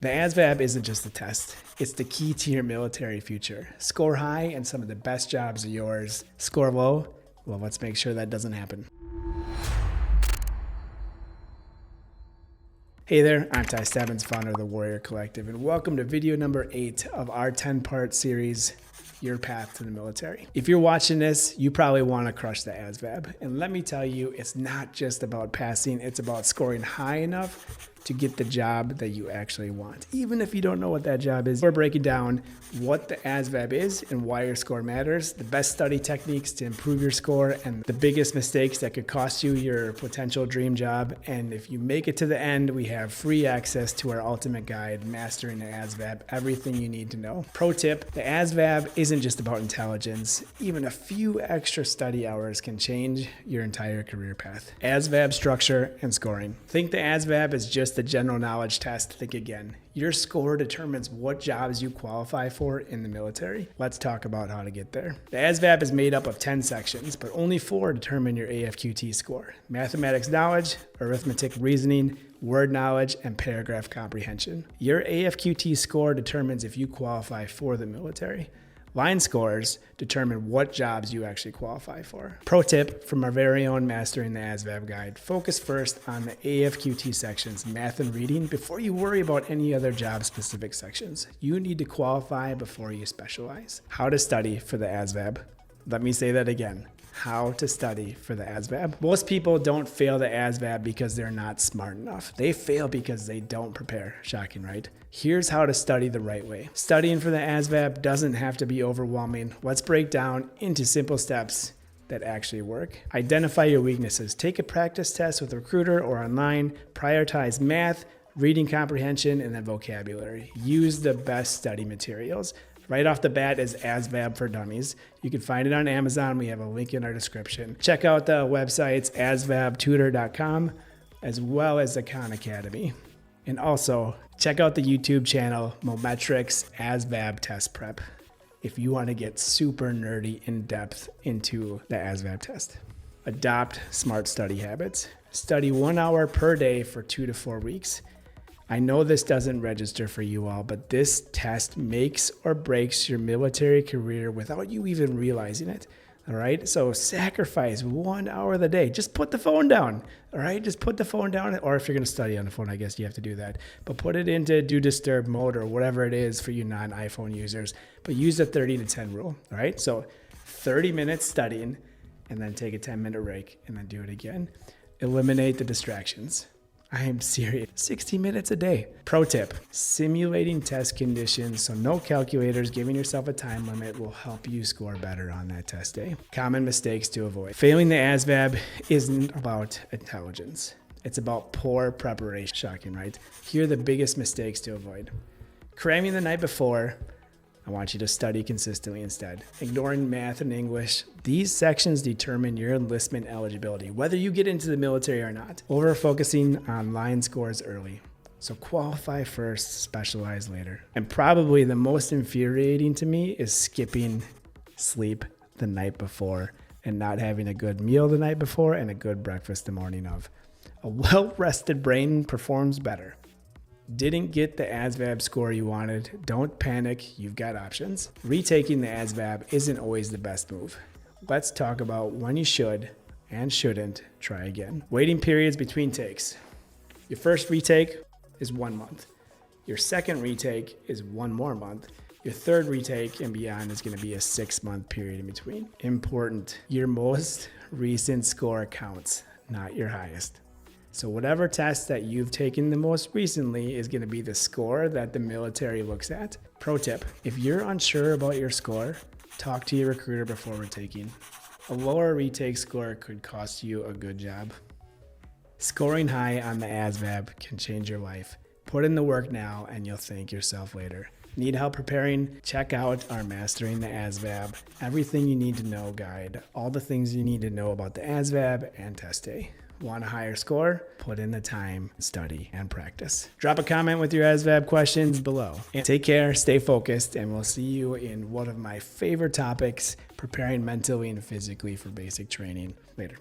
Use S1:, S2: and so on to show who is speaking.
S1: The ASVAB isn't just a test. It's the key to your military future. Score high and some of the best jobs are yours. Score low? Well, let's make sure that doesn't happen. Hey there, I'm Coach Stebbins, founder of the Warrior Collective, and welcome to video number 8 of our 10-part series, Your Path to the Military. If you're watching this, you probably want to crush the ASVAB. And let me tell you, it's not just about passing, it's about scoring high enough to get the job that you actually want. Even if you don't know what that job is, we're breaking down what the ASVAB is and why your score matters, the best study techniques to improve your score, and the biggest mistakes that could cost you your potential dream job. And if you make it to the end, we have free access to our ultimate guide, Mastering the ASVAB, everything you need to know. Pro tip, the ASVAB isn't just about intelligence. Even a few extra study hours can change your entire career path. ASVAB structure and scoring. Think the ASVAB is just a general knowledge test. Think again. Your score determines what jobs you qualify for in the military. Let's talk about how to get there. The ASVAB is made up of 10 sections, but only 4 determine your AFQT score. Mathematics knowledge, arithmetic reasoning, word knowledge, and paragraph comprehension. Your AFQT score determines if you qualify for the military. Line scores determine what jobs you actually qualify for. Pro tip from our very own Mastering the ASVAB guide, focus first on the AFQT sections, math and reading, before you worry about any other job-specific sections. You need to qualify before you specialize. How to study for the ASVAB. Let me say that again. How to study for the ASVAB. Most people don't fail the ASVAB because they're not smart enough. They fail because they don't prepare. Shocking, right? Here's how to study the right way. Studying for the ASVAB doesn't have to be overwhelming. Let's break down into simple steps that actually work. Identify your weaknesses. Take a practice test with a recruiter or online. Prioritize math, reading comprehension, and then vocabulary. Use the best study materials. Right off the bat is ASVAB for Dummies. You can find it on Amazon. We have a link in our description. Check out the websites asvabtutor.com as well as the Khan Academy. And also check out the YouTube channel Mometrics ASVAB Test Prep if you want to get super nerdy in depth into the ASVAB test. Adopt smart study habits. Study 1 hour per day for 2 to 4 weeks. I know this doesn't register for you all, but this test makes or breaks your military career without you even realizing it. All right. So sacrifice 1 hour of the day. Just put the phone down. All right. Just put the phone down. Or if you're going to study on the phone, I guess you have to do that. But put it into do disturb mode or whatever it is for you non-iPhone users. But use the 30 to 10 rule. All right. So 30 minutes studying and then take a 10-minute break and then do it again. Eliminate the distractions. I am serious. 60 minutes a day. Pro tip, simulating test conditions so no calculators, giving yourself a time limit will help you score better on that test day. Common mistakes to avoid. Failing the ASVAB isn't about intelligence. It's about poor preparation. Shocking, right? Here are the biggest mistakes to avoid. Cramming the night before. I want you to study consistently instead. Ignoring math and English. These sections determine your enlistment eligibility, whether you get into the military or not. Over focusing on line scores early. So qualify first, specialize later. And probably the most infuriating to me is skipping sleep the night before and not having a good meal the night before and a good breakfast the morning of. A well-rested brain performs better. Didn't get the ASVAB score you wanted? Don't panic, you've got options. Retaking the ASVAB isn't always the best move. Let's talk about when you should and shouldn't try again. Waiting periods between takes. Your first retake is 1 month. Your second retake is 1 more month. Your third retake and beyond is going to be a 6-month period in between. Important, your most recent score counts, not your highest. So whatever test that you've taken the most recently is going to be the score that the military looks at. Pro tip, if you're unsure about your score, talk to your recruiter before retaking. A lower retake score could cost you a good job. Scoring high on the ASVAB can change your life. Put in the work now and you'll thank yourself later. Need help preparing? Check out our Mastering the ASVAB, Everything You Need to Know guide. All the things you need to know about the ASVAB and test day. Want a higher score? Put in the time, study, and practice. Drop a comment with your ASVAB questions below. And take care, stay focused, and we'll see you in one of my favorite topics, preparing mentally and physically for basic training. Later.